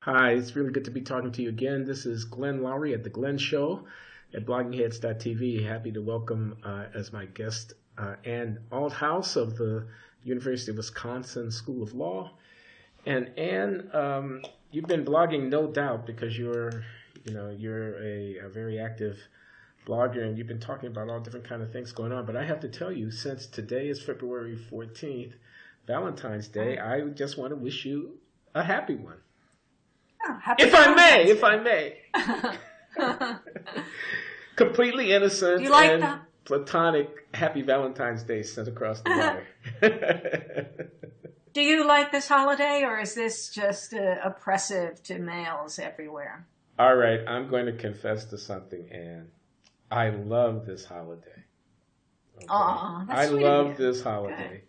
Hi, it's really good to be talking to you again. This is Glenn Loury at The Glenn Show at bloggingheads.tv. Happy to welcome as my guest Ann Althouse of the University of Wisconsin School of Law. And Ann, you've been blogging, no doubt, because you're a very active blogger, and you've been talking about all different kind of things going on. But I have to tell you, since today is February 14th, Valentine's Day, I just want to wish you a happy one. Oh, happy If I may, Valentine's if I may. Completely innocent You like and that? platonic happy Valentine's Day sent across the wire. Do you like this holiday, or is this just oppressive to males everywhere? All right, I'm going to confess to something, Anne. I love this holiday. Okay? Aw, I that's sweet of love you. this Good. holiday.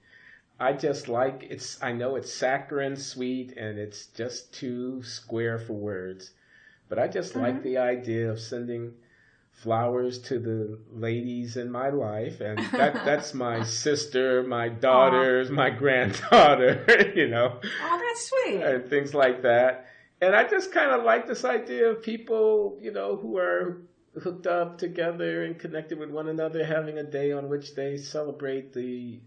I just like it's. I know it's saccharine, sweet, and it's just too square for words. But I just like hmm the idea of sending flowers to the ladies in my life, and that's my sister, my Aw, daughters, my granddaughter, oh, that's sweet. and things like that. And I just kind of like this idea of people, who are hooked up together and connected with one another, having a day on which they celebrate the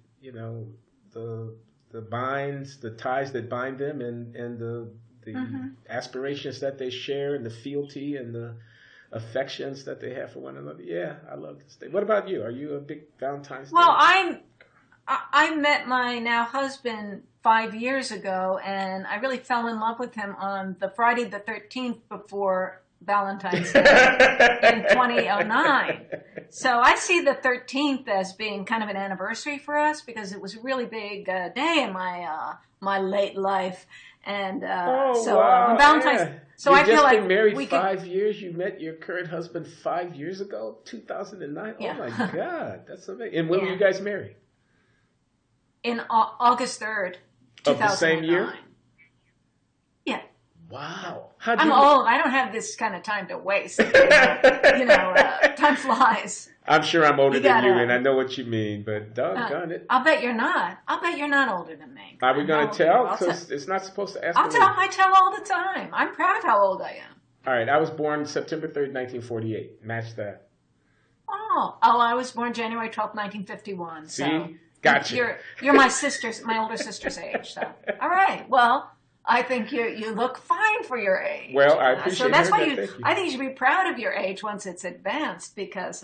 the ties that bind them, and the hmm aspirations that they share, and the fealty and the affections that they have for one another. Yeah, I love this day. What about you? Are you a big Valentine's Well, Day? I met my now husband 5 years ago, and I really fell in love with him on the Friday the 13th before Valentine's Day in 2009. So I see the 13th as being kind of an anniversary for us because it was a really big day in my late life, and Oh so on wow, Valentine's. yeah. So You've I feel just been like married we could, 5 years. You met your current husband 5 years ago, 2009. Oh yeah, my God, that's amazing. And when were you yeah, guys married? in August 3rd, Of the same year? 2009. Yeah. Wow. How'd I'm you old. I don't have this kind of time to waste. Time flies. I'm sure I'm older You than you, gotta. and I know what you mean, but doggone it. I'll bet you're not. I'll bet you're not older than me, Are we Glenn. going How to old are you? tell? Because it's not supposed to ask I'll a tell. lady. I tell all the time. I'm proud how old I am. All right, I was born September 3rd, 1948. Match that. Oh, I was born January 12th, 1951. So See? Gotcha. you're my older sister's age. So all right. Well, I think you look fine for your age. Well, I So appreciate that's hearing why that. Thank you. I think you should be proud of your age once it's advanced because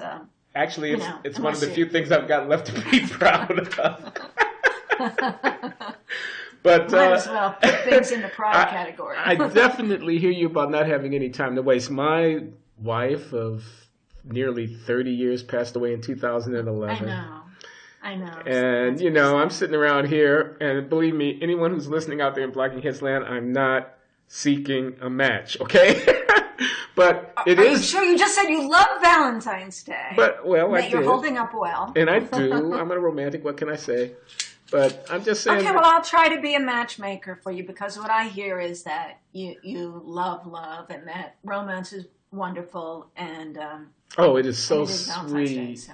Actually, it's one of unless the you. few things I've got left to be proud of. But Might as well put things in the pride I, category. I definitely hear you about not having any time to waste. My wife of nearly 30 years passed away in I 2011. know. I know. And, That's pretty I'm sad. sitting around here, and believe me, anyone who's listening out there in Blacking Heads Land, I'm not seeking a match, okay? But it Are you is, sure? You just said you love Valentine's Day. well, And I that you're did. holding up well. And I do. I'm a romantic, what can I say? But I'm just saying, Okay, well, I'll try to be a matchmaker for you because what I hear is that you love and that romance is wonderful oh, it is and so it is Valentine's Day. sweet. So.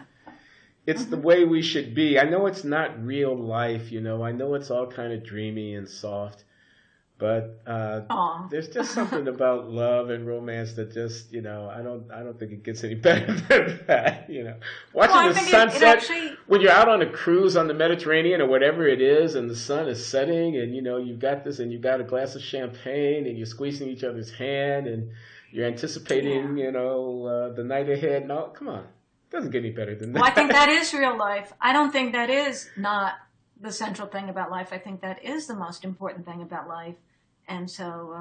It's the hmm way we should be. I know it's not real life, I know it's all kind of dreamy and soft, but Aw. there's just something about love and romance that just, I don't think it gets any better than that. Well, Watching I the think it sunset actually. when you're out on a cruise on the Mediterranean or whatever it is, and the sun is setting, and you've got this, and you've got a glass of champagne, and you're squeezing each other's hand, and you're anticipating, Yeah. the night ahead. No, come on, it doesn't get any better than Well, I think that. that is real life. I don't think that is not the central thing about life. I think that is the most important thing about life. And so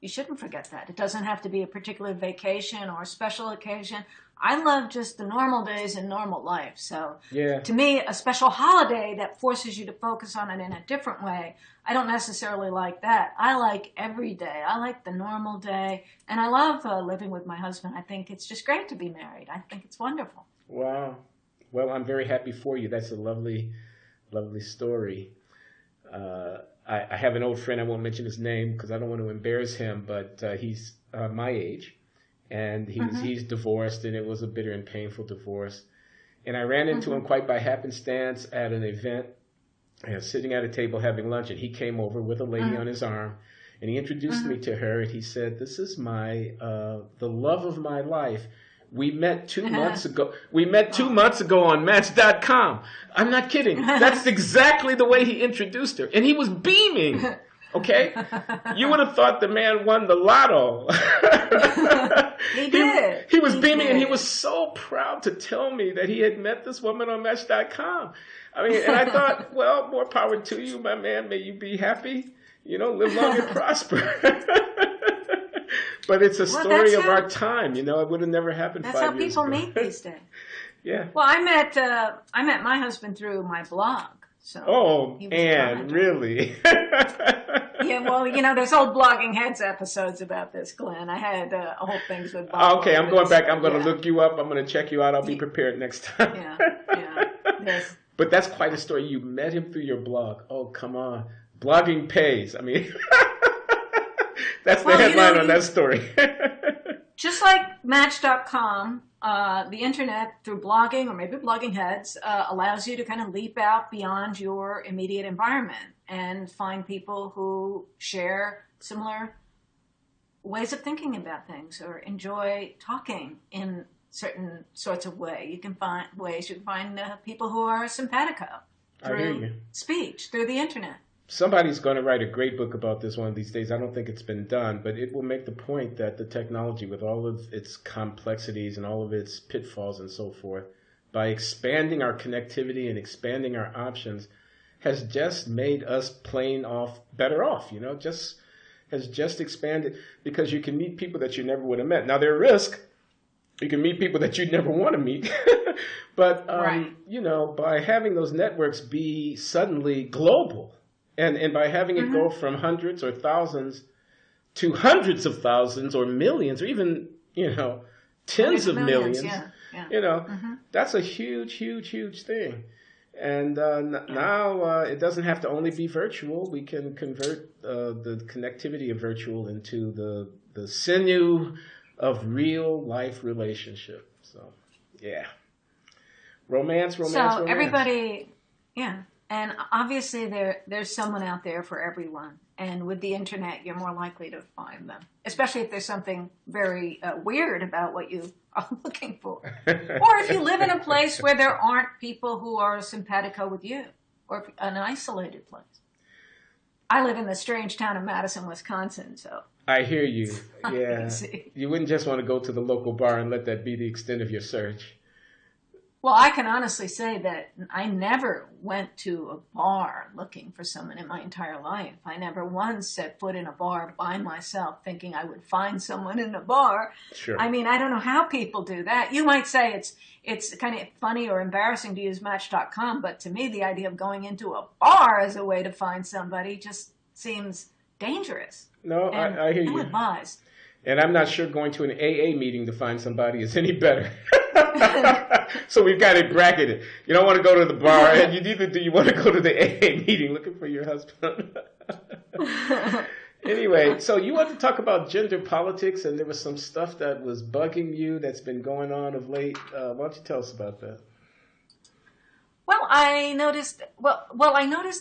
you shouldn't forget that. It doesn't have to be a particular vacation or a special occasion. I love just the normal days in normal life. So Yeah. to me, a special holiday that forces you to focus on it in a different way, I don't necessarily like that. I like every day. I like the normal day. And I love living with my husband. I think it's just great to be married. I think it's wonderful. Wow. Well, I'm very happy for you. That's a lovely, lovely story. I have an old friend. I won't mention his name because I don't want to embarrass him, but he's my age, and hmm he's divorced, and it was a bitter and painful divorce. And I ran into him hmm quite by happenstance at an event, sitting at a table having lunch, and he came over with a lady on his arm, and he introduced me to her, and he said, "This is my the love of my life. We met 2 months ago. We met 2 months ago on Match.com. I'm not kidding. That's exactly the way he introduced her, and he was beaming. Okay, you would have thought the man won the lotto. He did. He was beaming, and he was so proud to tell me that he had met this woman on Match.com. I mean, and I thought, well, more power to you, my man. May you be happy. You know, live long and prosper. But it's a story of our time. You know, it would have never happened 5 years ago. That's how people meet these days. Yeah. Well, I met my husband through my blog. So oh, and really? Yeah, well, you know, there's old Blogging Heads episodes about this, Glenn. I had whole things with Bob. Okay, I'm going back. I'm going to look you up. I'm going to check you out. I'll be prepared next time. Yeah. Yes. But that's quite a story. You met him through your blog. Oh, come on. Blogging pays. I mean, that's the headline on that story. Just like Match.com, the internet through blogging or maybe Blogging Heads allows you to kind of leap out beyond your immediate environment and find people who share similar ways of thinking about things or enjoy talking in certain sorts of way. You can find people who are simpatico through speech, through the internet. Somebody's going to write a great book about this one of these days. I don't think it's been done, but it will make the point that the technology, with all of its complexities and all of its pitfalls and so forth, by expanding our connectivity and expanding our options, has just made us better off, you know, has just expanded, because you can meet people that you never would have met. Now, there are risks. You can meet people that you'd never want to meet. But, you know, by having those networks be suddenly global, and by having it go from hundreds or thousands to hundreds of thousands or millions or even, you know, tens of millions, you know, that's a huge, huge, huge thing. And now it doesn't have to only be virtual. We can convert the connectivity of virtual into the sinew of real life relationship. So, yeah. Romance. So everybody, and obviously there's someone out there for everyone. And with the internet, you're more likely to find them, especially if there's something very weird about what you are looking for. Or if you live in a place where there aren't people who are simpatico with you, or an isolated place. I live in the strange town of Madison, Wisconsin, so. I hear you. Yeah. You wouldn't just want to go to the local bar and let that be the extent of your search. Well, I can honestly say that I never went to a bar looking for someone in my entire life. I never once set foot in a bar by myself thinking I would find someone in a bar. Sure. I mean, I don't know how people do that. You might say it's kind of funny or embarrassing to use Match.com, but to me, the idea of going into a bar as a way to find somebody just seems dangerous. No, I hear you. Ill-advised. And I'm not sure going to an AA meeting to find somebody is any better. So we've got it bracketed. You don't want to go to the bar, and neither do you want to go to the AA meeting looking for your husband. Anyway, so you want to talk about gender politics, and there was some stuff that was bugging you that's been going on of late. Why don't you tell us about that? Well, I noticed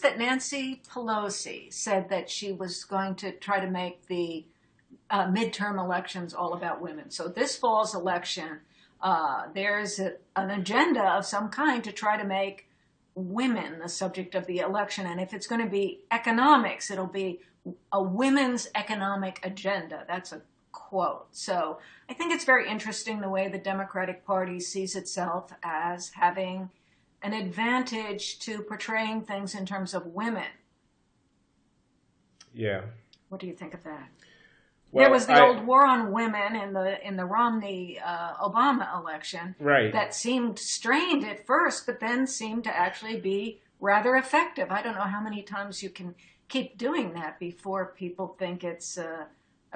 that Nancy Pelosi said that she was going to try to make the midterm elections all about women. So this fall's election, there's an agenda of some kind to try to make women the subject of the election. And if it's going to be economics, it'll be a women's economic agenda. That's a quote. So I think it's very interesting the way the Democratic Party sees itself as having an advantage to portraying things in terms of women. Yeah. What do you think of that? Well, there was the old war on women in the Romney Obama election, right, that seemed strained at first, but then seemed to actually be rather effective. I don't know how many times you can keep doing that before people think it's a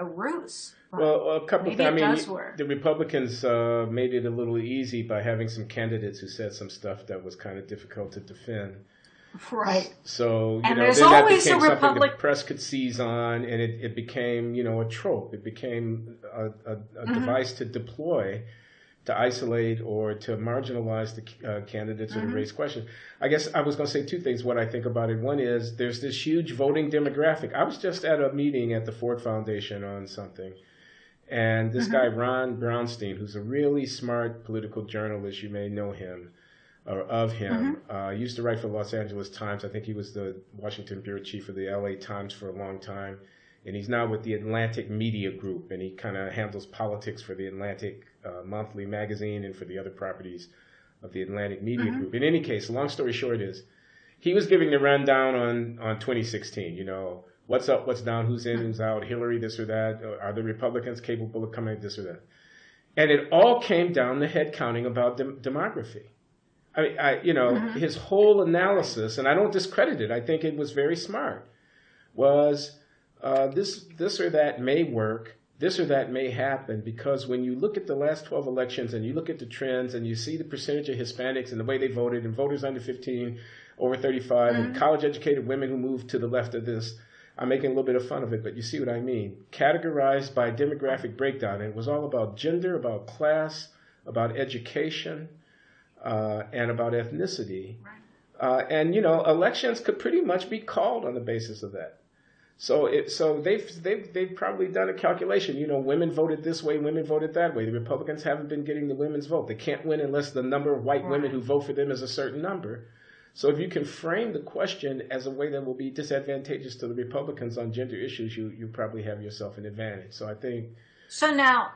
ruse. Well, a couple of times. I mean, the Republicans made it a little easy by having some candidates who said some stuff that was kind of difficult to defend. Right. So, and then that became something the press could seize on, and it became, a trope. It became a device to deploy to isolate or to marginalize the candidates or to raise questions. I guess I was going to say two things, what I think about it. One is there's this huge voting demographic. I was just at a meeting at the Ford Foundation on something, and this guy, Ron Brownstein, who's a really smart political journalist, you may know him, or of him, used to write for the Los Angeles Times. I think he was the Washington bureau chief of the LA Times for a long time. And he's now with the Atlantic Media Group, and he kind of handles politics for the Atlantic Monthly magazine and for the other properties of the Atlantic Media Group. In any case, long story short is, he was giving the rundown on 2016. You know, what's up, what's down, who's in, who's out, Hillary, this or that, are the Republicans capable of coming this or that? And it all came down to head counting about demography. His whole analysis, and I don't discredit it, I think it was very smart, was this or that may work, this or that may happen, because when you look at the last 12 elections and you look at the trends and you see the percentage of Hispanics and the way they voted and voters under 15, over 35, and college-educated women who moved to the left of this, I'm making a little bit of fun of it, but you see what I mean. Categorized by demographic breakdown. And it was all about gender, about class, about education, and about ethnicity. And elections could pretty much be called on the basis of that. So they've probably done a calculation. Women voted this way, women voted that way. The Republicans haven't been getting the women's vote. They can't win unless the number of white women who vote for them is a certain number. So if you can frame the question as a way that will be disadvantageous to the Republicans on gender issues, you probably have yourself an advantage. So I think. So now,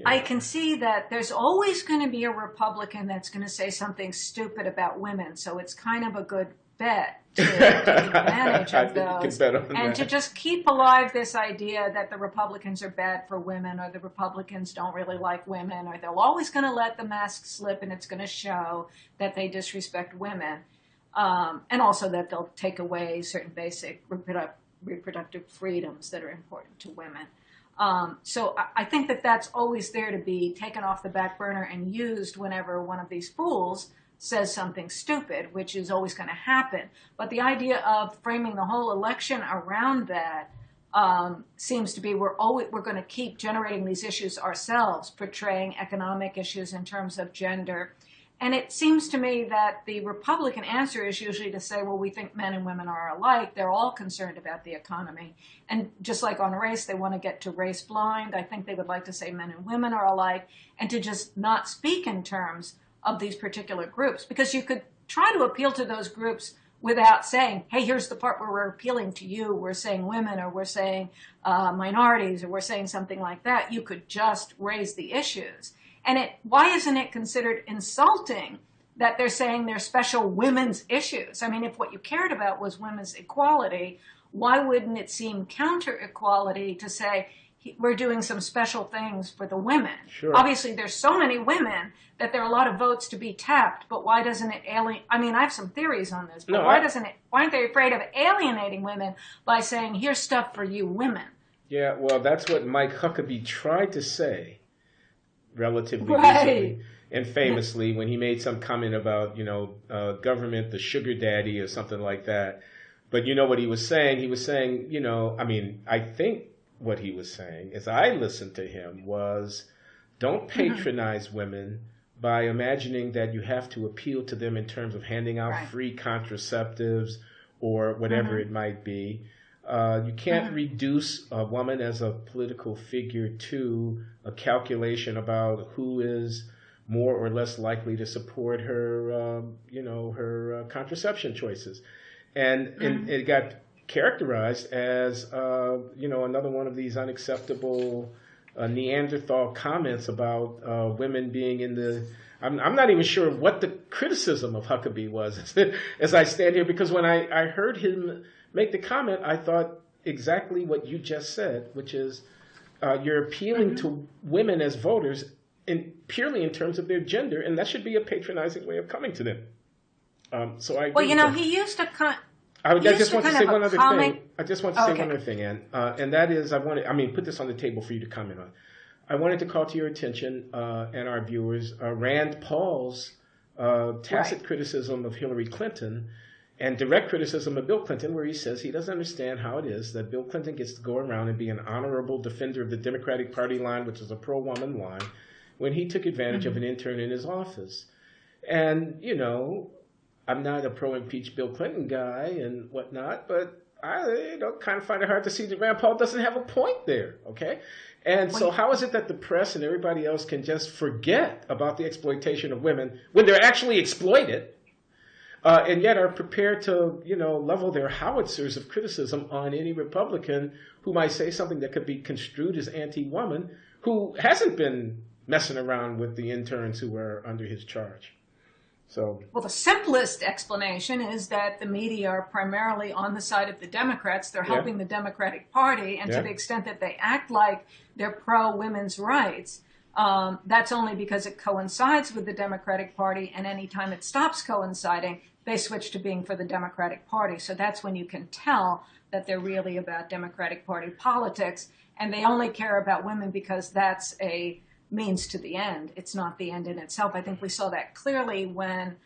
I can see that there's always going to be a Republican that's going to say something stupid about women. So it's kind of a good bet to take advantage of those and to just keep alive this idea that the Republicans are bad for women, or the Republicans don't really like women, or they're always going to let the mask slip and it's going to show that they disrespect women, and also that they'll take away certain basic reproductive freedoms that are important to women. So I think that that's always there to be taken off the back burner and used whenever one of these fools says something stupid, which is always going to happen. But the idea of framing the whole election around that seems to be we're going to keep generating these issues ourselves, portraying economic issues in terms of gender. And it seems to me that the Republican answer is usually to say, well, we think men and women are alike. They're all concerned about the economy. And just like on race, they want to get to race blind. I think they would like to say men and women are alike, and to just not speak in terms of these particular groups, because you could try to appeal to those groups without saying, hey, here's the part where we're appealing to you. We're saying women, or we're saying minorities, or we're saying something like that. You could just raise the issues. And why isn't it considered insulting that they're saying they're special women's issues? I mean, if what you cared about was women's equality, why wouldn't it seem counter-equality to say, we're doing some special things for the women? Sure. Obviously, there's so many women that there are a lot of votes to be tapped, but why doesn't it alienate? I mean, I have some theories on this, but why aren't they afraid of alienating women by saying, here's stuff for you women? Yeah, well, that's what Mike Huckabee tried to say relatively recently and famously when he made some comment about, government, the sugar daddy or something like that. But you know what he was saying? He was saying, I think what he was saying, as I listened to him, was don't patronize women by imagining that you have to appeal to them in terms of handing out free contraceptives or whatever it might be. You can't reduce a woman as a political figure to a calculation about who is more or less likely to support her, her contraception choices. And it got characterized as, another one of these unacceptable Neanderthal comments about women being in the... I'm not even sure what the criticism of Huckabee was as I stand here, because when I heard him make the comment, I thought exactly what you just said, which is you're appealing to women as voters purely in terms of their gender, and that should be a patronizing way of coming to them. So I agree. Well, he used to... I just want to say one other thing. I just want to say one other thing, Ann, and that is put this on the table for you to comment on. I wanted to call to your attention and our viewers Rand Paul's tacit criticism of Hillary Clinton and direct criticism of Bill Clinton, where he says he doesn't understand how it is that Bill Clinton gets to go around and be an honorable defender of the Democratic Party line, which is a pro-woman line, when he took advantage of an intern in his office. And, you know, I'm not a pro-impeach Bill Clinton guy and whatnot, but I kind of find it hard to see that Rand Paul doesn't have a point there, okay? And so how is it that the press and everybody else can just forget about the exploitation of women when they're actually exploited, and yet are prepared to, level their howitzers of criticism on any Republican who might say something that could be construed as anti-woman, who hasn't been messing around with the interns who were under his charge? So, well, the simplest explanation is that the media are primarily on the side of the Democrats. They're helping the Democratic Party, and to the extent that they act like they're pro-women's rights, that's only because it coincides with the Democratic Party, and anytime it stops coinciding, they switch to being for the Democratic Party. So that's when you can tell that they're really about Democratic Party politics, and they only care about women because that's a means to the end. It's not the end in itself. I think we saw that clearly when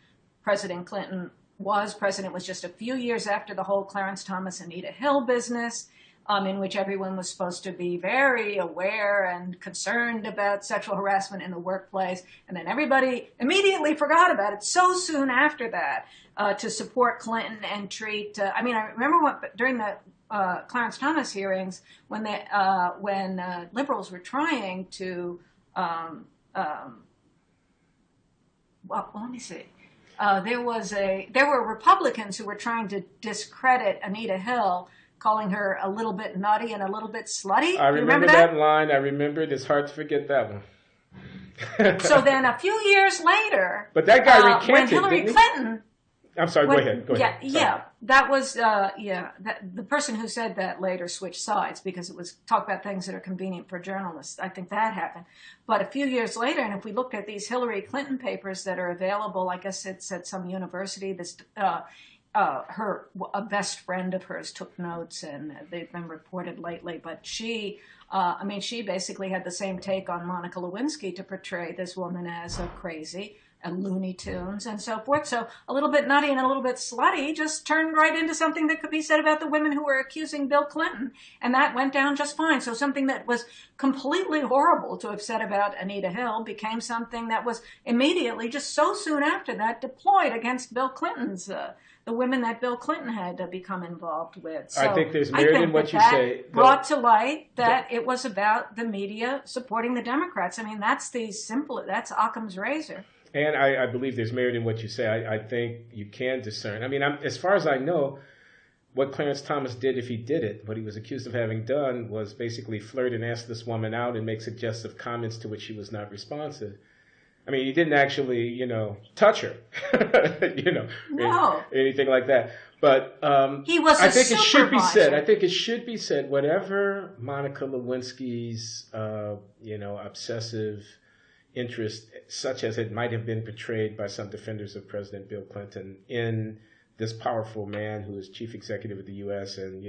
President Clinton was president. It was just a few years after the whole Clarence Thomas, Anita Hill business, in which everyone was supposed to be very aware and concerned about sexual harassment in the workplace. And then everybody immediately forgot about it so soon after that to support Clinton and treat, I remember during the Clarence Thomas hearings when liberals were trying to well, let me see. There were Republicans who were trying to discredit Anita Hill, calling her a little bit nutty and a little bit slutty. I remember that line. I remember it. It's hard to forget that one. So then a few years later, but that guy recanted, when Hillary Clinton. I'm sorry. Go ahead. That was the person who said that later switched sides because it was talk about things that are convenient for journalists. I think that happened. But a few years later, and if we look at these Hillary Clinton papers that are available, I guess it's at some university. This a best friend of hers took notes, and they've been reported lately. But she basically had the same take on Monica Lewinsky to portray this woman as a crazy and Looney Tunes and so forth. So a little bit nutty and a little bit slutty just turned right into something that could be said about the women who were accusing Bill Clinton. And that went down just fine. So something that was completely horrible to have said about Anita Hill became something that was immediately, just so soon after that, deployed against Bill Clinton's, the women that Bill Clinton had become involved with. So I think there's merit in what you say. Brought to light that it was about the media supporting the Democrats. I mean, that's Occam's razor. And I believe there's merit in what you say. I think you can discern. I mean, as far as I know, what Clarence Thomas did, if he did it, what he was accused of having done was basically flirt and ask this woman out and make suggestive comments to which she was not responsive. I mean, he didn't actually, touch her, no. anything like that. But he was I think it should be said. I think it should be said. Whatever Monica Lewinsky's, obsessive interest, such as it might have been portrayed by some defenders of President Bill Clinton, in this powerful man who is chief executive of the U.S. and,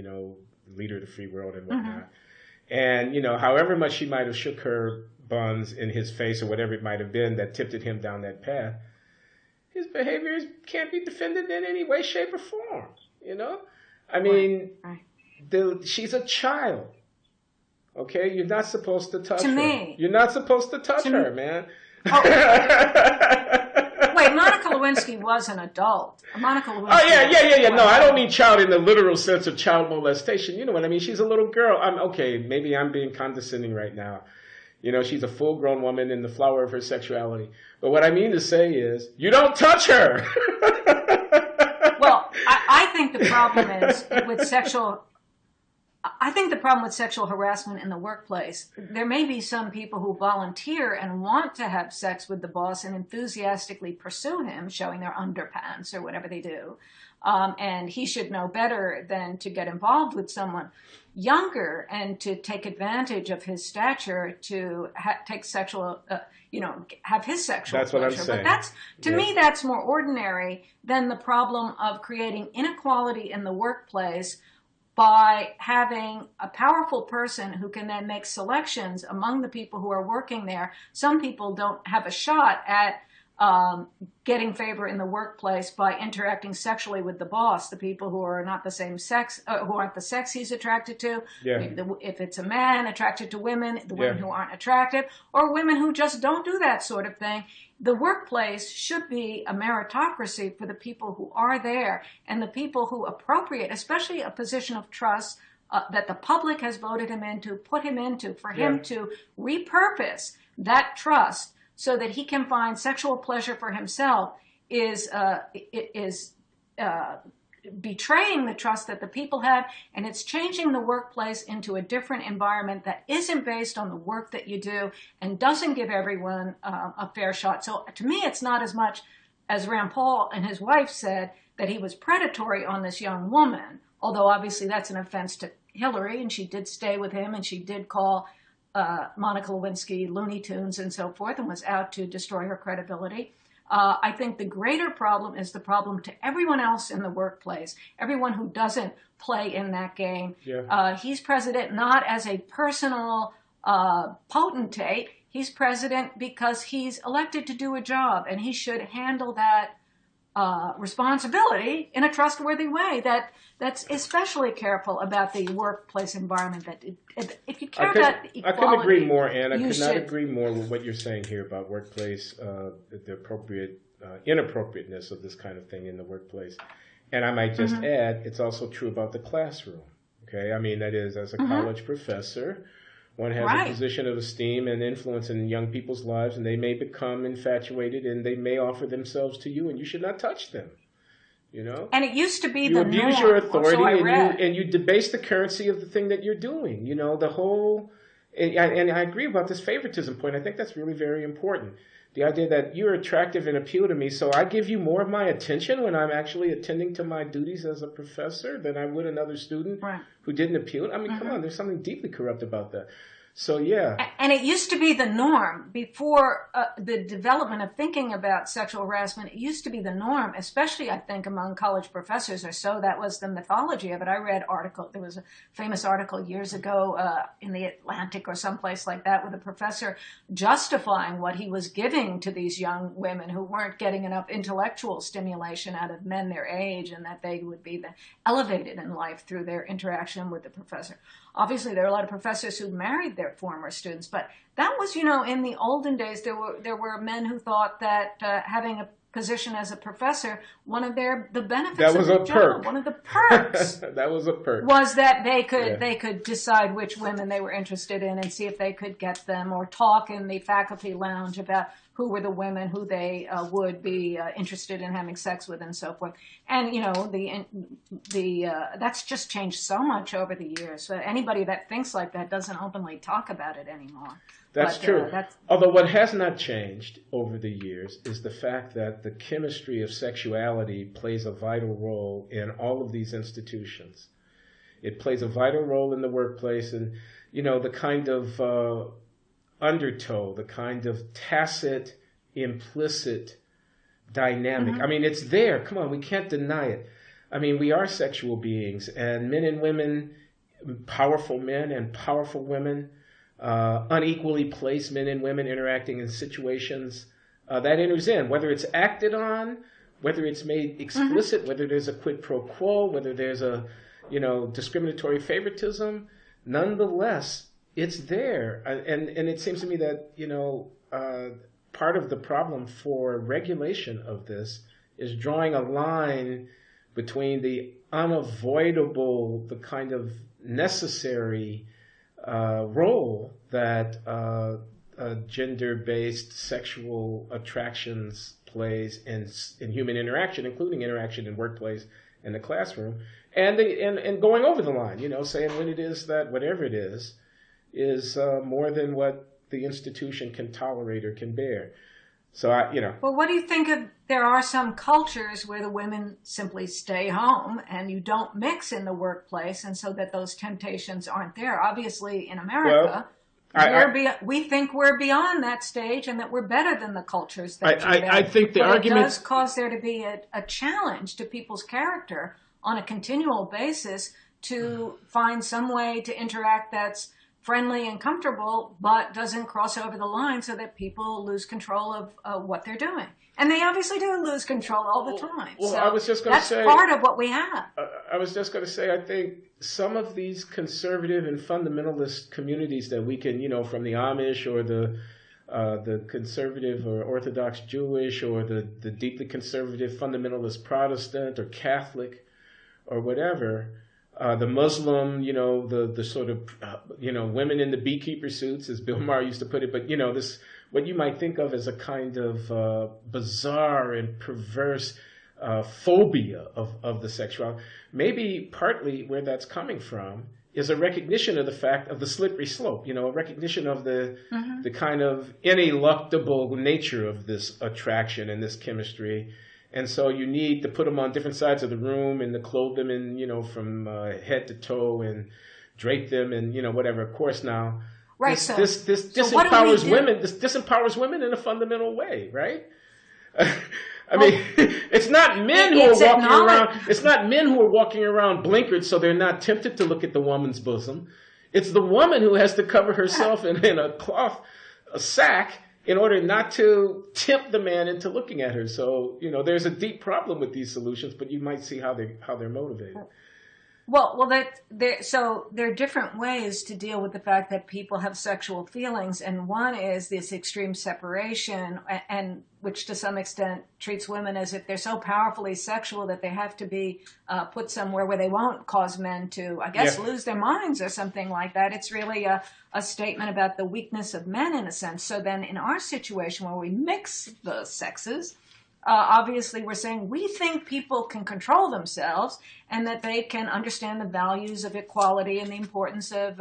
leader of the free world and whatnot. Mm-hmm. And, however much she might have shook her buns in his face or whatever it might have been that tipped him down that path, his behavior can't be defended in any way, shape, or form, I mean, she's a child. Okay, you're not supposed to touch her. You're not supposed to touch her, man. Oh. Wait, Monica Lewinsky was an adult. Monica Lewinsky. Oh yeah. No, I don't mean child in the literal sense of child molestation. You know what I mean? She's a little girl. Maybe I'm being condescending right now. She's a full-grown woman in the flower of her sexuality. But what I mean to say is, you don't touch her. Well, I think the problem is with sexual. I think the problem with sexual harassment in the workplace, there may be some people who volunteer and want to have sex with the boss and enthusiastically pursue him, showing their underpants or whatever they do. And he should know better than to get involved with someone younger and to take advantage of his stature to take sexual, have his sexual That's pleasure. What I'm saying. But to me, that's more ordinary than the problem of creating inequality in the workplace by having a powerful person who can then make selections among the people who are working there. Some people don't have a shot at getting favor in the workplace by interacting sexually with the boss, the people who are not the same sex, who aren't the sex he's attracted to. Yeah. Maybe if it's a man attracted to women, the women Yeah. who aren't attractive, or women who just don't do that sort of thing. The workplace should be a meritocracy for the people who are there and the people who appropriate, especially a position of trust that the public has voted him into, put him into, for him to repurpose that trust so that he can find sexual pleasure for himself is betraying the trust that the people have, and it's changing the workplace into a different environment that isn't based on the work that you do and doesn't give everyone a fair shot. So to me, it's not as much as Rand Paul and his wife said that he was predatory on this young woman, although obviously that's an offense to Hillary, and she did stay with him, and she did call Monica Lewinsky Looney Tunes and so forth, and was out to destroy her credibility. I think the greater problem is the problem to everyone else in the workplace, everyone who doesn't play in that game. Yeah. He's president not as a personal potentate. He's president because he's elected to do a job, and he should handle that responsibility in a trustworthy way. That's especially careful about the workplace environment. That if you care about equality, I couldn't agree more, Anne. I could not agree more with what you're saying here about workplace, the appropriate inappropriateness of this kind of thing in the workplace. And I might just add, it's also true about the classroom. Okay, I mean, that is, as a college professor, one has a position of esteem and influence in young people's lives, and they may become infatuated, and they may offer themselves to you, and you should not touch them. You know? And it used to be you the abuse norm, your authority, so and you debase the currency of the thing that you're doing. You know, the whole, and I agree about this favoritism point. I think that's really very important. The idea that you're attractive and appeal to me, so I give you more of my attention when I'm actually attending to my duties as a professor than I would another student who didn't appeal. I mean, come on, there's something deeply corrupt about that. So, yeah. And it used to be the norm before the development of thinking about sexual harassment. It used to be the norm, especially, I think, among college professors or so. That was the mythology of it. I read there was a famous article years ago in the Atlantic or someplace like that with a professor justifying what he was giving to these young women who weren't getting enough intellectual stimulation out of men their age, and that they would be elevated in life through their interaction with the professor. Obviously, there are a lot of professors who married their former students, but that was, in the olden days, there were men who thought that having a position as a professor, one of the benefits of the job, one of the perks, that was a perk, was that they could decide which women they were interested in and see if they could get them, or talk in the faculty lounge about who were the women who they would be interested in having sex with, and so forth. And that's just changed so much over the years. So anybody that thinks like that doesn't openly talk about it anymore. That's true. Although what has not changed over the years is the fact that the chemistry of sexuality plays a vital role in all of these institutions. It plays a vital role in the workplace, and the kind of undertow, the kind of tacit, implicit dynamic. I mean, it's there. Come on, we can't deny it. I mean, we are sexual beings, and men and women, powerful men and powerful women, unequally placed men and women interacting in situations that enters in, whether it's acted on, whether it's made explicit, whether there's a quid pro quo, whether there's a discriminatory favoritism. Nonetheless, it's there, and it seems to me that part of the problem for regulation of this is drawing a line between the unavoidable, the kind of necessary role that gender-based sexual attractions plays in human interaction, including interaction in workplace and the classroom, and going over the line, saying when it is that whatever it is more than what the institution can tolerate or can bear. So Well, what do you think of? There are some cultures where the women simply stay home and you don't mix in the workplace, and so that those temptations aren't there. Obviously, in America, we think we're beyond that stage, and that we're better than the cultures that do that. I think the argument does cause there to be a challenge to people's character on a continual basis to find some way to interact that's friendly and comfortable, but doesn't cross over the line so that people lose control of what they're doing. And they obviously do lose control all the time. Well, so I was just going to say, that's part of what we have. I was just going to say, I think some of these conservative and fundamentalist communities that we can, from the Amish or the conservative or Orthodox Jewish or the deeply conservative fundamentalist Protestant or Catholic or whatever, the Muslim, the sort of, women in the beekeeper suits, as Bill Maher used to put it, but, this, what you might think of as a kind of bizarre and perverse phobia of the sexuality, maybe partly where that's coming from is a recognition of the fact of the slippery slope, a recognition of the kind of ineluctable nature of this attraction and this chemistry. And so you need to put them on different sides of the room and to clothe them in, from head to toe and drape them and, whatever. Of course, now, right, this disempowers women. This disempowers women in a fundamental way, right? I mean, it's not men who are walking around. It's not men who are walking around blinkered so they're not tempted to look at the woman's bosom. It's the woman who has to cover herself in a sack, in order not to tempt the man into looking at her. So, there's a deep problem with these solutions, but you might see how they're motivated. Well, so there are different ways to deal with the fact that people have sexual feelings, and one is this extreme separation, and which to some extent treats women as if they're so powerfully sexual that they have to be put somewhere where they won't cause men to, I guess, lose their minds or something like that. It's really a statement about the weakness of men in a sense. So then in our situation where we mix the sexes, obviously we're saying we think people can control themselves and that they can understand the values of equality and the importance of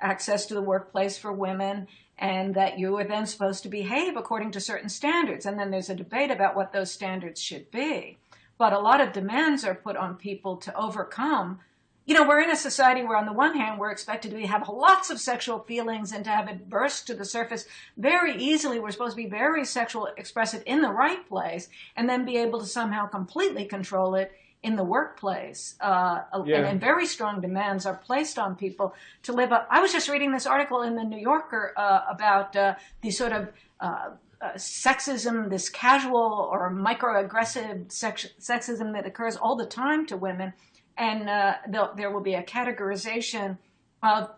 access to the workplace for women, and that you are then supposed to behave according to certain standards. And then there's a debate about what those standards should be. But a lot of demands are put on people to overcome. We're in a society where on the one hand, we're expected to have lots of sexual feelings and to have it burst to the surface very easily. We're supposed to be very sexual expressive in the right place and then be able to somehow completely control it in the workplace. And very strong demands are placed on people to live up. I was just reading this article in the New Yorker about the sort of sexism, this casual or microaggressive sexism that occurs all the time to women. And there will be a categorization of,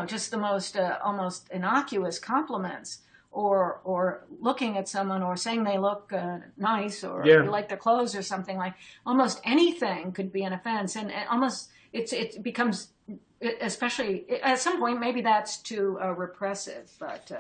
just the most almost innocuous compliments, or looking at someone or saying they look nice or you like their clothes or something. Like almost anything could be an offense, and almost it becomes, especially at some point, maybe that's too repressive. But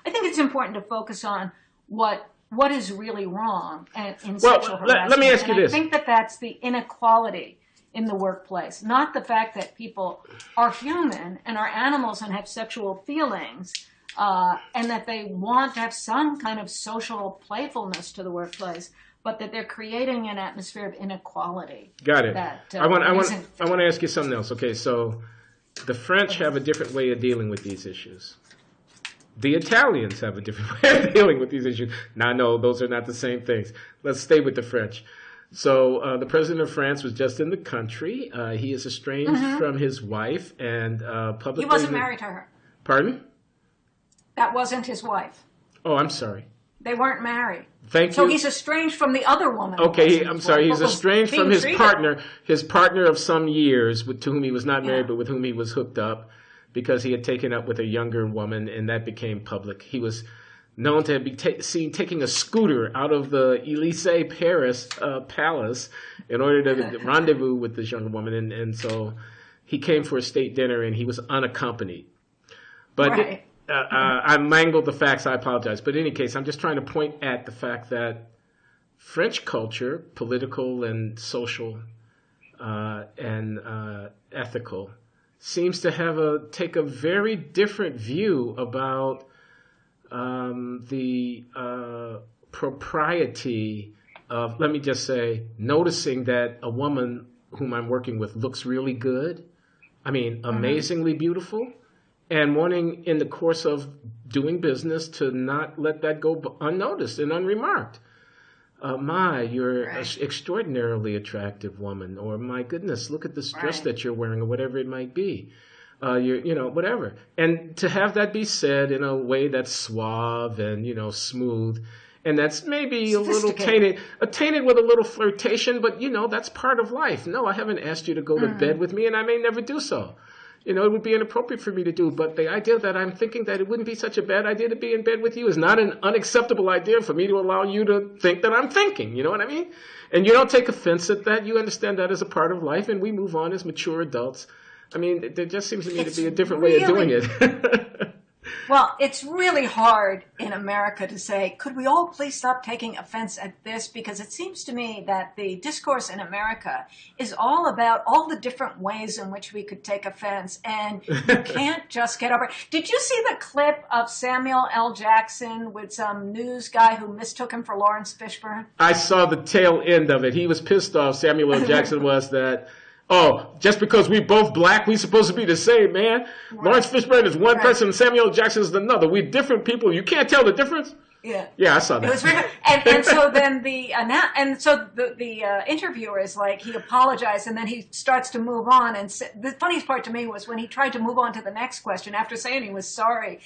I think it's important to focus on what is really wrong in sexual harassment. Let me ask you this. I think that's the inequality in the workplace, not the fact that people are human and are animals and have sexual feelings, and that they want to have some kind of social playfulness to the workplace, but that they're creating an atmosphere of inequality. Got it. I want to ask you something else. Okay, so the French have a different way of dealing with these issues. The Italians have a different way of dealing with these issues. Now, no, those are not the same things. Let's stay with the French. So the president of France was just in the country. He is estranged from his wife, and publicly... He wasn't married to her. Pardon? That wasn't his wife. Oh, I'm sorry. They weren't married. Thank you. So he's estranged from the other woman. Okay, I'm sorry. He's estranged from his partner of some years, to whom he was not married, but with whom he was hooked up, because he had taken up with a younger woman, and that became public. He was known to be seen taking a scooter out of the Elysee Paris palace in order to rendezvous with this younger woman. And so he came for a state dinner, and he was unaccompanied. But I mangled the facts. I apologize. But in any case, I'm just trying to point at the fact that French culture, political and social and ethical, seems to take a very different view about the propriety of, let me just say, noticing that a woman whom I'm working with looks really good. I mean, amazingly beautiful, and wanting in the course of doing business to not let that go unnoticed and unremarked. You're an extraordinarily attractive woman, or my goodness, look at this dress that you're wearing, or whatever it might be. whatever. And to have that be said in a way that's suave and, smooth, and that's maybe a little tainted with a little flirtation, but, that's part of life. No, I haven't asked you to go to bed with me, and I may never do so. It would be inappropriate for me to do, but the idea that I'm thinking that it wouldn't be such a bad idea to be in bed with you is not an unacceptable idea for me to allow you to think that I'm thinking. You know what I mean? And you don't take offense at that. You understand that as a part of life, and we move on as mature adults. I mean, there just seems to me to be a different way of doing it. Well, it's really hard in America to say, could we all please stop taking offense at this? Because it seems to me that the discourse in America is all about all the different ways in which we could take offense, and you can't just get over it. Did you see the clip of Samuel L. Jackson with some news guy who mistook him for Lawrence Fishburne? I saw the tail end of it. He was pissed off, Samuel L. Jackson was, that... Oh, just because we both black, we supposed to be the same, man. Right. Lawrence Fishburne is one person, Samuel Jackson is another. We're different people. You can't tell the difference. Yeah, I saw that. It was very, and so then the interviewer is like, he apologized, and then he starts to move on. And the funniest part to me was when he tried to move on to the next question after saying he was sorry.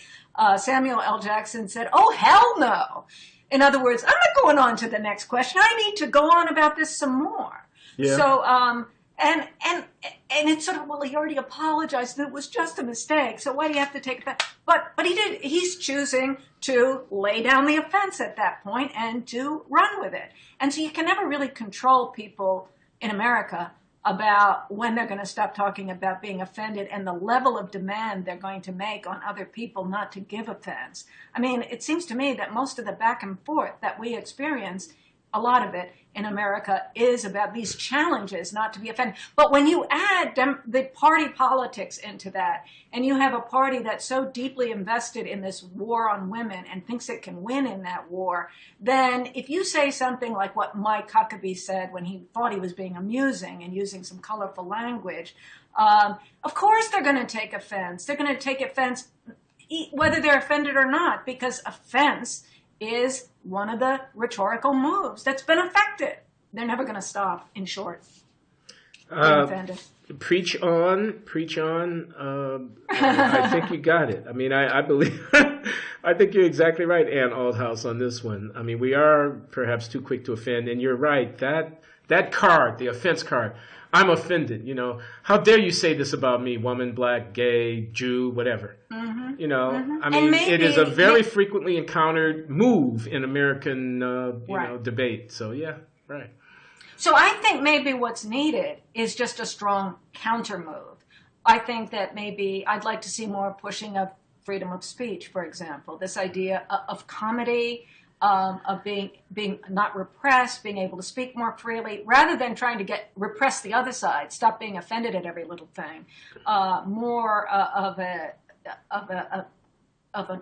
Samuel L. Jackson said, "Oh, hell no." In other words, I'm not going on to the next question. I need to go on about this some more. Yeah. So. And it's sort of, well, he already apologized and it was just a mistake. So why do you have to take it back? But he's choosing to lay down the offense at that point and to run with it. And so you can never really control people in America about when they're going to stop talking about being offended and the level of demand they're going to make on other people not to give offense. I mean, it seems to me that most of the back and forth that we experience, a lot of it in America, is about these challenges not to be offended. But when you add the party politics into that, and you have a party that's so deeply invested in this war on women and thinks it can win in that war, then if you say something like what Mike Huckabee said when he thought he was being amusing and using some colorful language, of course they're going to take offense. They're going to take offense whether they're offended or not, because offense is one of the rhetorical moves that's been effective. They're never going to stop, in short, being offended. Preach on. I think you got it. I mean, I believe, I think you're exactly right, Ann Althouse, on this one. I mean, we are perhaps too quick to offend, and you're right. That card, the offense card, I'm offended. How dare you say this about me, woman, black, gay, Jew, whatever. Mm-hmm. I mean, it is a very frequently encountered move in American, debate. So, yeah, right. So I think maybe what's needed is just a strong counter move. I think that maybe I'd like to see more pushing of freedom of speech, for example. This idea of comedy, of being not repressed, being able to speak more freely, rather than trying to repress the other side, stop being offended at every little thing. More of an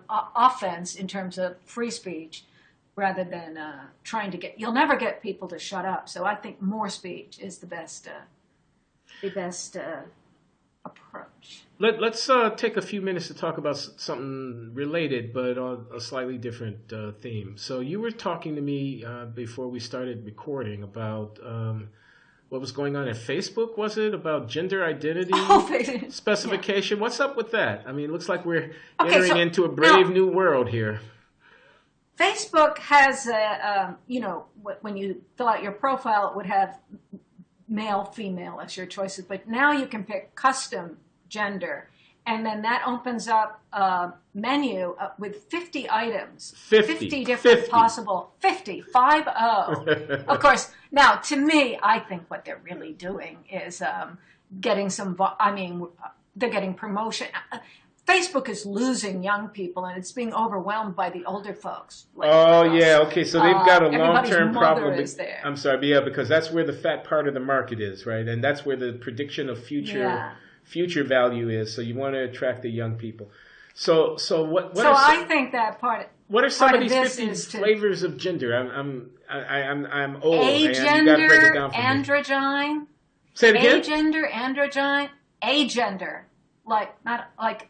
offense in terms of free speech, rather than trying to you'll never get people to shut up. So I think more speech is the best approach. Let's take a few minutes to talk about something related, but on a slightly different theme. So you were talking to me before we started recording about what was going on at Facebook, was it? About gender identity specification? Yeah. What's up with that? I mean, it looks like we're entering into a brave new world here. Facebook has, when you fill out your profile, it would have male, female as your choices. But now you can pick custom gender. And then that opens up a menu with 50 items. 50 different possible. 50. Of course, now, to me, I think what they're really doing is getting they're getting promotion. Facebook is losing young people, and it's being overwhelmed by the older folks. Okay. So they've got a long-term problem. I'm sorry, because that's where the fat part of the market is, right? And that's where the prediction of future value is. So you want to attract the young people. So I think that part. What are some of these 50 flavors of gender? I'm old. Agender, you got to break it down for androgyne. Me. Say it again. Agender, androgyne, agender, not like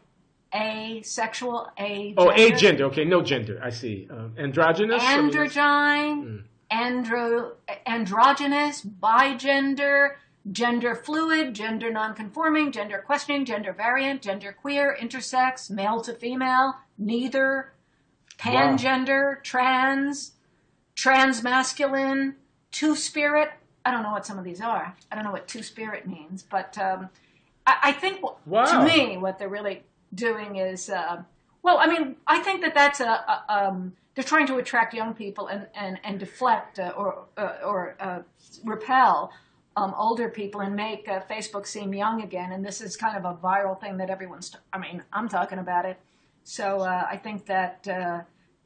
asexual, agender. Oh, agender. Okay, no gender. I see. Androgynous. Androgyne, androgynous, bigender, gender fluid, gender nonconforming, gender questioning, gender variant, gender queer, intersex, male to female, neither, pangender, trans, transmasculine, two-spirit. I don't know what some of these are. I don't know what two-spirit means, but I think to me what they're really doing is, I think that's they're trying to attract young people and deflect or repel older people and make Facebook seem young again. And this is kind of a viral thing that I'm talking about it. So I think that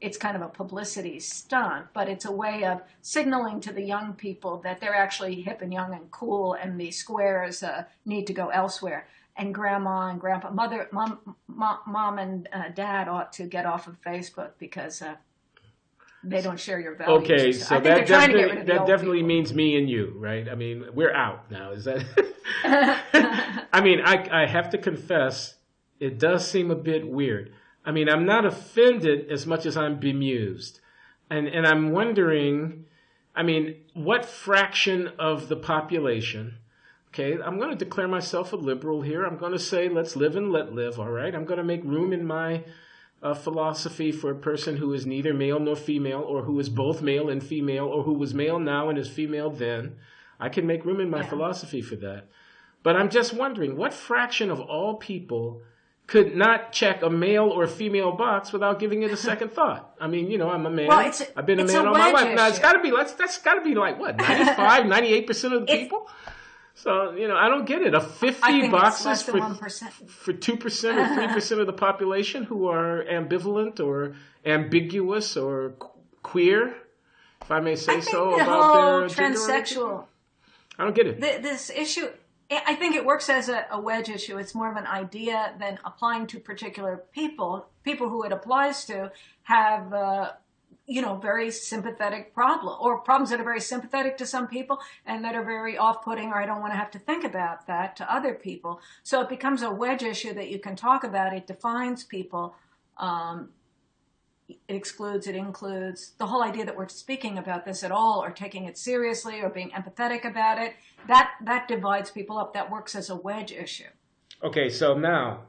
it's kind of a publicity stunt, but it's a way of signaling to the young people that they're actually hip and young and cool, and the squares need to go elsewhere. And grandma and grandpa, mom and dad ought to get off of Facebook because they don't share your values. Okay, so that definitely means me and you, right? I mean, we're out now. Is that? I mean, I have to confess, it does seem a bit weird. I mean, I'm not offended as much as I'm bemused. And I'm wondering, I mean, what fraction of the population, okay, I'm going to declare myself a liberal here. I'm going to say, let's live and let live, all right? I'm going to make room in my philosophy for a person who is neither male nor female, or who is both male and female, or who was male now and is female then. I can make room in my philosophy for that. But I'm just wondering, what fraction of all people could not check a male or female box without giving it a second thought? I mean, you know, I'm a man. Well, I've been a man all my life. Now, it's got to be, that's got to be like, what, 95, 98% of the people? So, you know, I don't get it. 50 boxes for 2% or 3% of the population who are ambivalent or ambiguous or queer, if I may say so, about their transsexual. I don't get it. This issue, I think it works as a wedge issue. It's more of an idea than applying to particular people. People who it applies to have, very sympathetic problems that are very sympathetic to some people and that are very off-putting, or I don't want to have to think about that, to other people. So it becomes a wedge issue that you can talk about. It defines people. It excludes, it includes. The whole idea that we're speaking about this at all, or taking it seriously, or being empathetic about it, that divides people up. That works as a wedge issue. Okay, so now,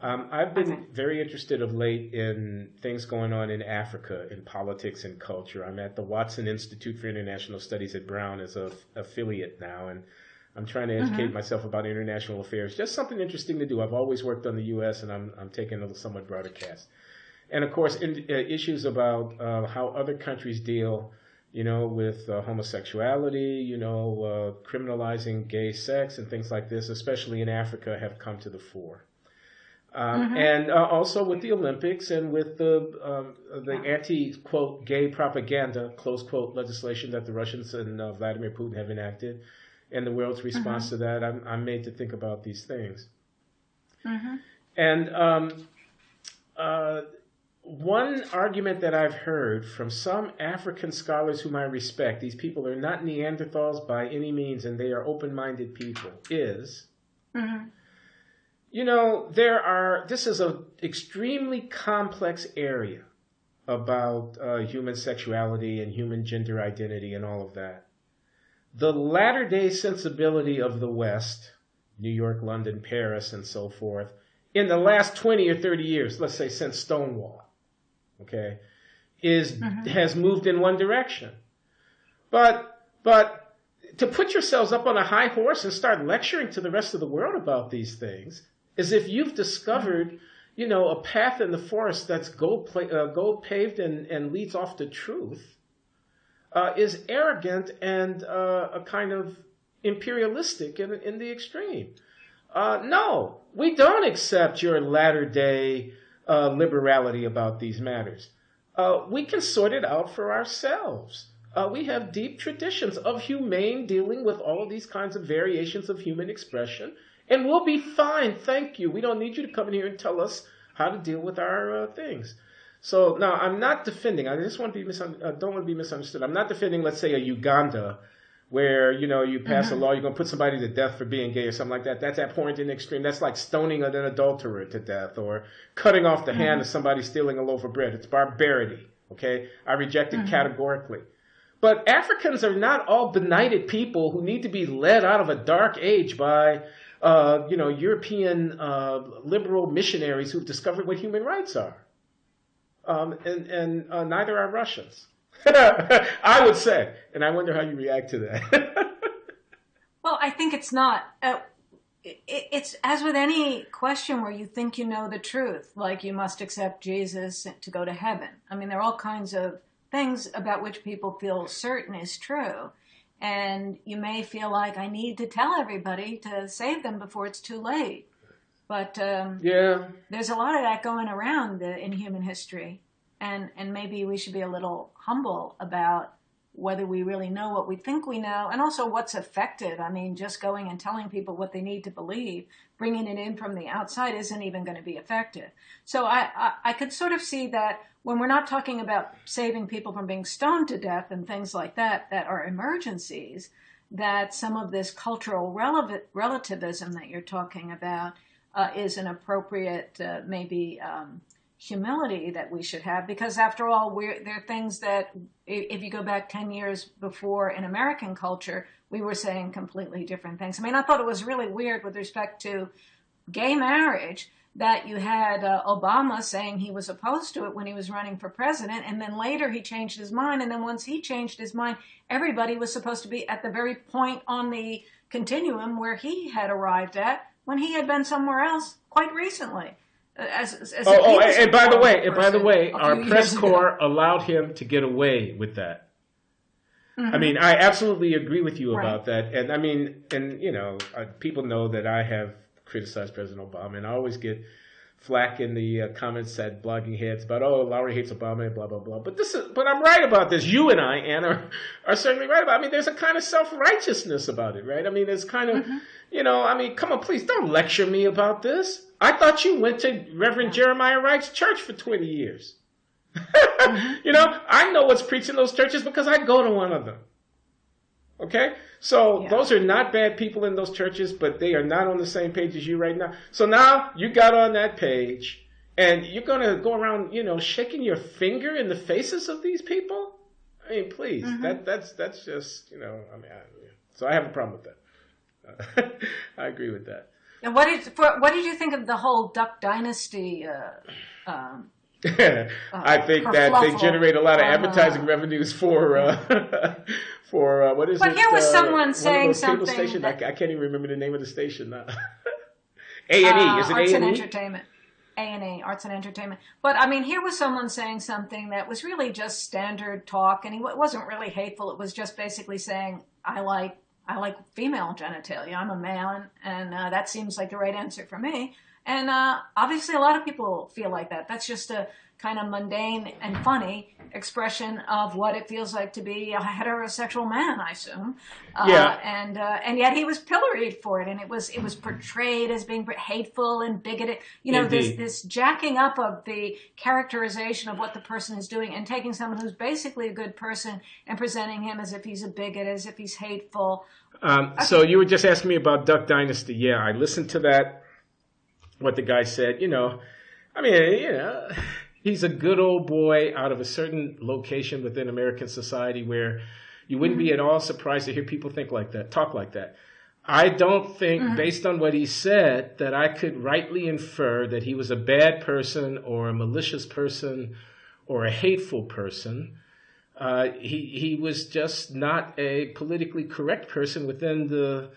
I've been very interested of late in things going on in Africa, in politics and culture. I'm at the Watson Institute for International Studies at Brown as an affiliate now, and I'm trying to educate myself about international affairs. Just something interesting to do. I've always worked on the U.S., and I'm taking a somewhat broader cast. And, of course, issues about how other countries deal, with homosexuality, criminalizing gay sex and things like this, especially in Africa, have come to the fore. And also with the Olympics and with the anti-quote gay propaganda, close quote, legislation that the Russians and Vladimir Putin have enacted, and the world's response to that, I'm made to think about these things. And one argument that I've heard from some African scholars whom I respect, these people are not Neanderthals by any means, and they are open-minded people, is... this is an extremely complex area about human sexuality and human gender identity and all of that. The latter-day sensibility of the West, New York, London, Paris, and so forth, in the last 20 or 30 years, let's say since Stonewall, okay, has moved in one direction. But to put yourselves up on a high horse and start lecturing to the rest of the world about these things, as if you've discovered, a path in the forest that's gold paved and leads off to truth, is arrogant and a kind of imperialistic in the extreme. No, we don't accept your latter-day liberality about these matters. We can sort it out for ourselves. We have deep traditions of humane dealing with all of these kinds of variations of human expression. And we'll be fine, thank you. We don't need you to come in here and tell us how to deal with our things. So now, I'm not defending. I just want to be don't want to be misunderstood. I'm not defending, let's say, a Uganda, where you pass a law, you're going to put somebody to death for being gay or something like that. That's abhorrent in the extreme. That's like stoning an adulterer to death, or cutting off the hand of somebody stealing a loaf of bread. It's barbarity. Okay, I reject it categorically. but Africans are not all benighted people who need to be led out of a dark age by, European liberal missionaries who've discovered what human rights are. And neither are Russians. I would say, and I wonder how you react to that. Well, I think it's not. It's as with any question where you think you know the truth, like you must accept Jesus to go to heaven. I mean, there are all kinds of things about which people feel certain is true. And you may feel like I need to tell everybody to save them before it's too late. But there's a lot of that going around in human history. And maybe we should be a little humble about whether we really know what we think we know, and also what's effective. I mean, just going and telling people what they need to believe, bringing it in from the outside isn't even going to be effective. So I could sort of see that when we're not talking about saving people from being stoned to death and things like that, that are emergencies, that some of this cultural relativism that you're talking about is an appropriate maybe humility that we should have, because after all, there are things that if you go back 10 years before in American culture, we were saying completely different things. I mean, I thought it was really weird with respect to gay marriage that you had Obama saying he was opposed to it when he was running for president, and then later he changed his mind, and then once he changed his mind, everybody was supposed to be at the very point on the continuum where he had arrived at when he had been somewhere else quite recently. And by the way, our press corps allowed him to get away with that. Mm-hmm. I mean, I absolutely agree with you about that. And I mean, people know that I have criticized President Obama, and I always get flack in the comments at Blogging Heads about, Loury hates Obama and blah, blah, blah. But I'm right about this. You and I, Anna, are certainly right about it. I mean, there's a kind of self-righteousness about it, right? I mean, there's kind of, come on, please don't lecture me about this. I thought you went to Reverend Jeremiah Wright's church for 20 years. I know what's preached in those churches because I go to one of them. Okay? So those are not bad people in those churches, but they are not on the same page as you right now. So now you got on that page and you're going to go around, shaking your finger in the faces of these people? I mean, please, that's just, so I have a problem with that. I agree with that. And what did you think of the whole Duck Dynasty? I think that they generate a lot of advertising revenues for what is it? But here was someone saying something. Station, I can't even remember the name of the station now. A&E, is it Arts A&E? and Entertainment. A&E, Arts and Entertainment. But I mean, here was someone saying something that was really just standard talk, and it wasn't really hateful. It was just basically saying, I like female genitalia. I'm a man, and that seems like the right answer for me. And obviously a lot of people feel like that. That's just a kind of mundane and funny expression of what it feels like to be a heterosexual man, I assume. And yet he was pilloried for it, and it was portrayed as being hateful and bigoted. This jacking up of the characterization of what the person is doing and taking someone who's basically a good person and presenting him as if he's a bigot, as if he's hateful. So you were just asking me about Duck Dynasty. Yeah, I listened to that. What the guy said, he's a good old boy out of a certain location within American society where you wouldn't be at all surprised to hear people talk like that. I don't think, based on what he said, that I could rightly infer that he was a bad person or a malicious person or a hateful person. He was just not a politically correct person within the...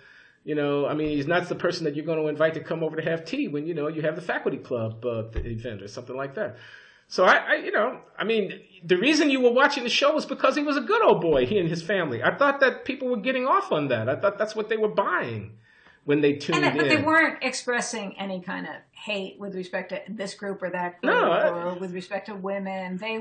he's not the person that you're going to invite to come over to have tea when, you have the faculty club event or something like that. So the reason you were watching the show was because he was a good old boy, he and his family. I thought that people were getting off on that. I thought that's what they were buying when they tuned in. But they weren't expressing any kind of hate with respect to this group or that group or with respect to women. They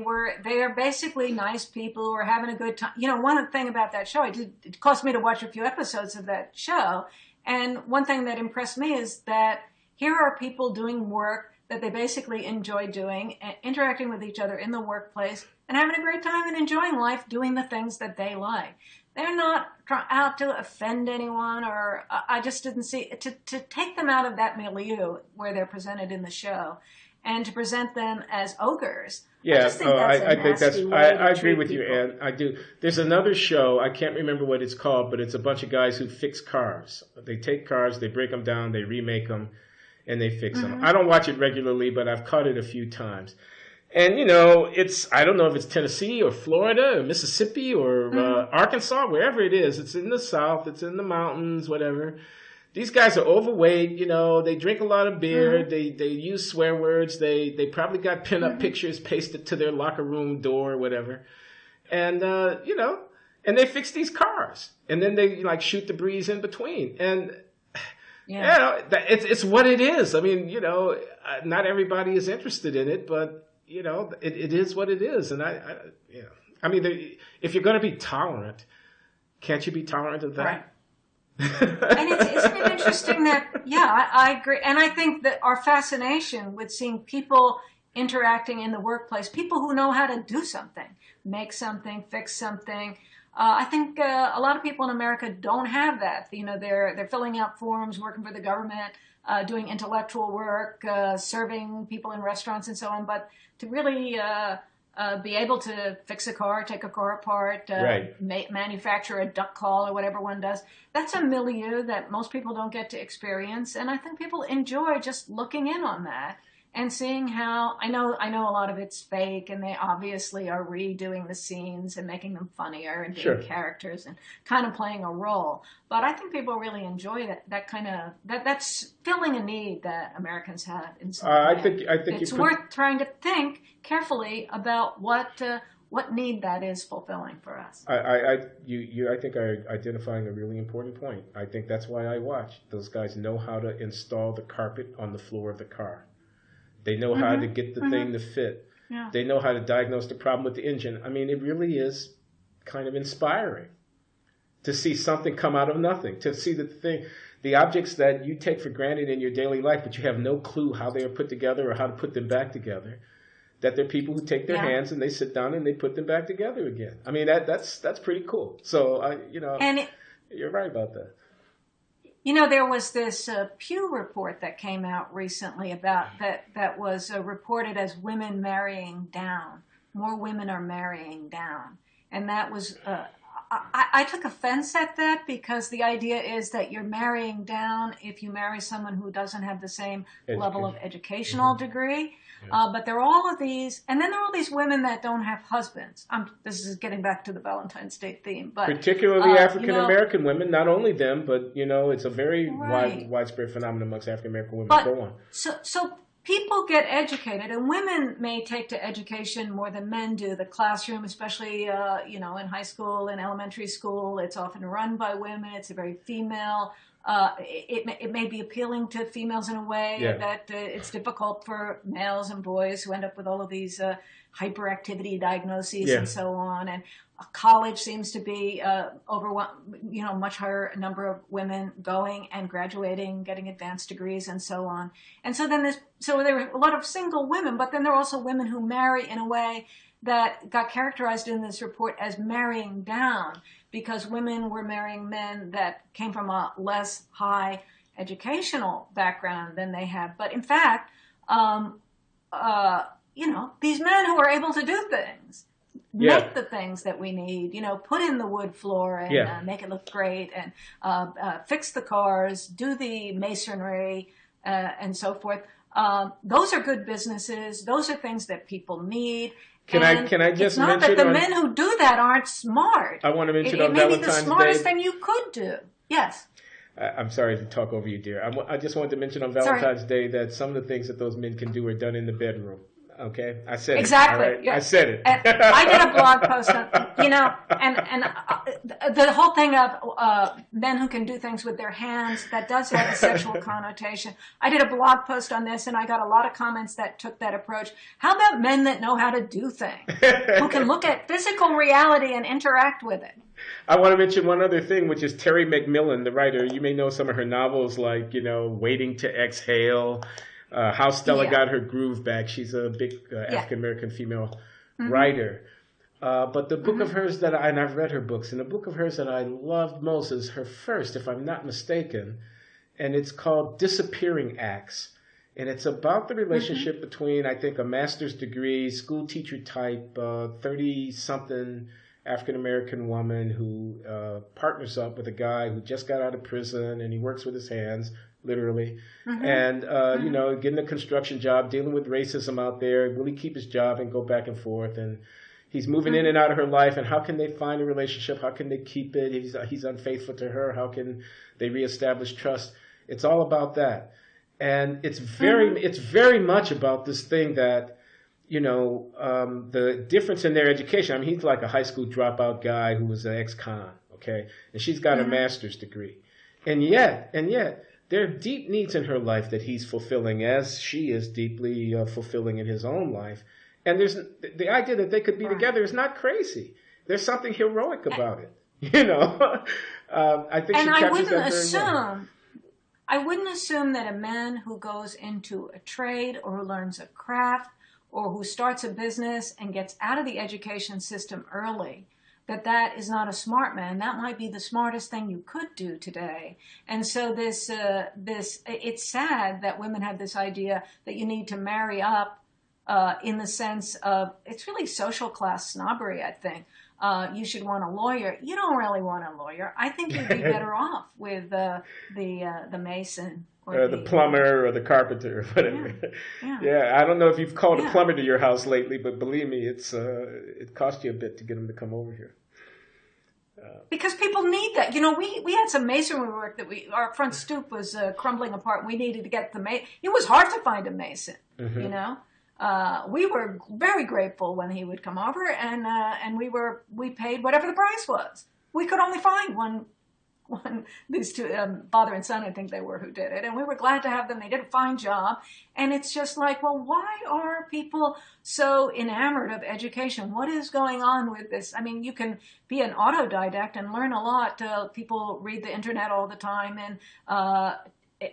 are basically nice people who are having a good time. One thing about that show, it cost me to watch a few episodes of that show. And one thing that impressed me is that here are people doing work that they basically enjoy doing, interacting with each other in the workplace and having a great time and enjoying life doing the things that they like. They're not out to offend anyone, I just didn't see to take them out of that milieu where they're presented in the show and to present them as ogres. I Yeah, just think that's a I think nasty way I to agree treat with you, people. Ann. I do. There's another show, I can't remember what it's called, but it's a bunch of guys who fix cars. They take cars, they break them down, they remake them, and they fix them. I don't watch it regularly, but I've caught it a few times. And, I don't know if it's Tennessee or Florida or Mississippi or Arkansas, wherever it is. It's in the South, it's in the mountains, whatever. These guys are overweight, they drink a lot of beer, they use swear words, they probably got pin-up pictures pasted to their locker room door or whatever. And, and they fix these cars. And then they, shoot the breeze in between. And, it's what it is. I mean, not everybody is interested in it, but, it is what it is. And if you're going to be tolerant, can't you be tolerant of that? Right. And isn't it interesting that, I agree. And I think that our fascination with seeing people interacting in the workplace, people who know how to do something, make something, fix something. I think a lot of people in America don't have that. They're filling out forms, working for the government, doing intellectual work, serving people in restaurants and so on. But to really be able to fix a car, take a car apart, manufacture a duck call or whatever one does. That's a milieu that most people don't get to experience. And I think people enjoy just looking in on that and seeing how, I know a lot of it's fake and they obviously are redoing the scenes and making them funnier and being characters and kind of playing a role. But I think people really enjoy that's filling a need that Americans have in some way. I think it's worth trying to think carefully about what need that is fulfilling for us. I think are identifying a really important point. I think that's why I watch. Those guys know how to install the carpet on the floor of the car. They know how to get the thing to fit. Yeah. They know how to diagnose the problem with the engine. I mean, it really is kind of inspiring to see something come out of nothing, to see the objects that you take for granted in your daily life, but you have no clue how they are put together or how to put them back together, that there are people who take their hands and they sit down and they put them back together again. I mean, that's pretty cool. So, you're right about that. There was this Pew report that came out recently about that was reported as women marrying down. More women are marrying down. And that was, I took offense at that because the idea is that you're marrying down if you marry someone who doesn't have the same level of educational degree. But there are all of these, and then there are all these women that don't have husbands. This is getting back to the Valentine's Day theme, but particularly African American women. Not only them, but it's a very widespread phenomenon amongst African American women. But, go on. So people get educated, and women may take to education more than men do. The classroom, especially in high school and elementary school, it's often run by women. It's a very female. It may be appealing to females in a way that it's difficult for males and boys who end up with all of these hyperactivity diagnoses and so on. And college seems to be much higher number of women going and graduating, getting advanced degrees and so on. And so then there were a lot of single women, but then there are also women who marry in a way that got characterized in this report as marrying down, because women were marrying men that came from a less high educational background than they have. But in fact, these men who are able to do things, make the things that we need, put in the wood floor and make it look great, and fix the cars, do the masonry, and so forth. Those are good businesses. Those are things that people need. Can I just it's not mention that the men who do that aren't smart. I want to mention on Valentine's Day. It may be the smartest thing you could do. Yes. I'm sorry to talk over you, dear. I just wanted to mention on Valentine's Day that some of the things that those men can do are done in the bedroom. Okay, I said exactly. it. Exactly. I said it. And I did a blog post on, and the whole thing of men who can do things with their hands, that does have a sexual connotation. I did a blog post on this, and I got a lot of comments that took that approach. How about men that know how to do things, who can look at physical reality and interact with it? I want to mention one other thing, which is Terry McMillan, the writer. You may know some of her novels like, Waiting to Exhale, How Stella Got Her Groove Back. She's a big African-American female writer. But the book of hers and I've read her books, and the book of hers that I loved most is her first, if I'm not mistaken, and it's called Disappearing Acts. And it's about the Mm-hmm. relationship between, I think, a master's degree, school teacher type, 30 something African American woman who partners up with a guy who just got out of prison and he works with his hands, literally. Mm-hmm. And, Mm-hmm. getting a construction job, dealing with racism out there, will he keep his job and go back and forth? And he's moving in Mm-hmm. and out of her life. And how can they find a relationship? How can they keep it? He's unfaithful to her. How can they reestablish trust? It's all about that. And Mm-hmm. it's very much about this thing that the difference in their education. I mean, he's like a high school dropout guy who was an ex-con, okay, and she's got a Mm-hmm. master's degree, and yet there are deep needs in her life that he's fulfilling, as she is deeply fulfilling in his own life. And there's the idea that they could be Right. together is not crazy. There's something heroic about it, you know. I think And she captures that very well. I wouldn't assume that a man who goes into a trade or who learns a craft or who starts a business and gets out of the education system early, that is not a smart man. That might be the smartest thing you could do today. And so it's sad that women have this idea that you need to marry up in the sense of it's really social class snobbery, I think. You should want a lawyer. You don't really want a lawyer. I think you'd be better off with the mason or Or the the plumber or the carpenter or yeah, whatever. yeah, Yeah, I don't know if you've called a yeah. plumber to your house lately, but believe me, it cost you a bit to get him to come over here. Because people need that. We had some masonry work that our front stoop was crumbling apart. We needed to get the mason. It was hard to find a mason. You Hmm. know, we were very grateful when he would come over, and we paid whatever the price was. We could only find one these two father and son, I think they were, who did it, and we were glad to have them. They did a fine job. And it's just like, well, why are people so enamored of education? What is going on with this? I mean, you can be an autodidact and learn a lot. People read the internet all the time and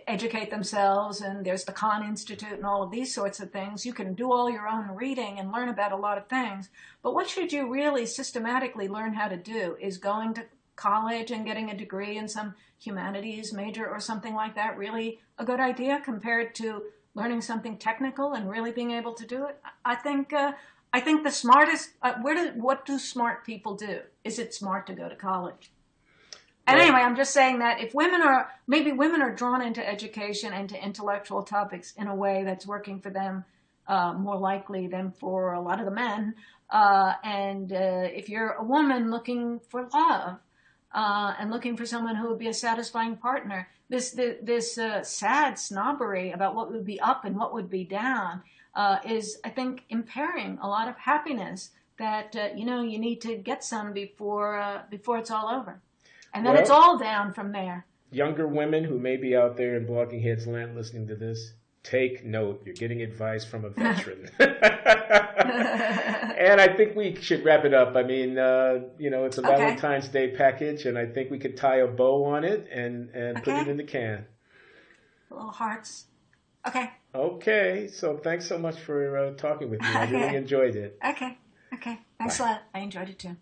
educate themselves, and there's the Khan Institute and all of these sorts of things. You can do all your own reading and learn about a lot of things. But what should you really systematically learn how to do is going to college and getting a degree in some humanities major or something like that really a good idea compared to learning something technical and really being able to do it? I think the smartest what do smart people do? Is it smart to go to college? And Well, anyway, I'm just saying that if women are drawn into education and to intellectual topics in a way that's working for them more likely than for a lot of the men. And if you're a woman looking for love and looking for someone who would be a satisfying partner, this sad snobbery about what would be up and what would be down is, I think, impairing a lot of happiness that you need to get some before it's all over. And then it's well, all down from there. younger women who may be out there in Blogging Heads land listening to this, take note. You're getting advice from a veteran. And I think we should wrap it up. I mean, it's a Okay. Valentine's Day package, and I think we could tie a bow on it and put it Okay. in the can. Little hearts. Okay. Okay, so thanks so much for talking with me. I really Okay. enjoyed it. Okay. Okay. Thanks a Bye. lot. I enjoyed it too.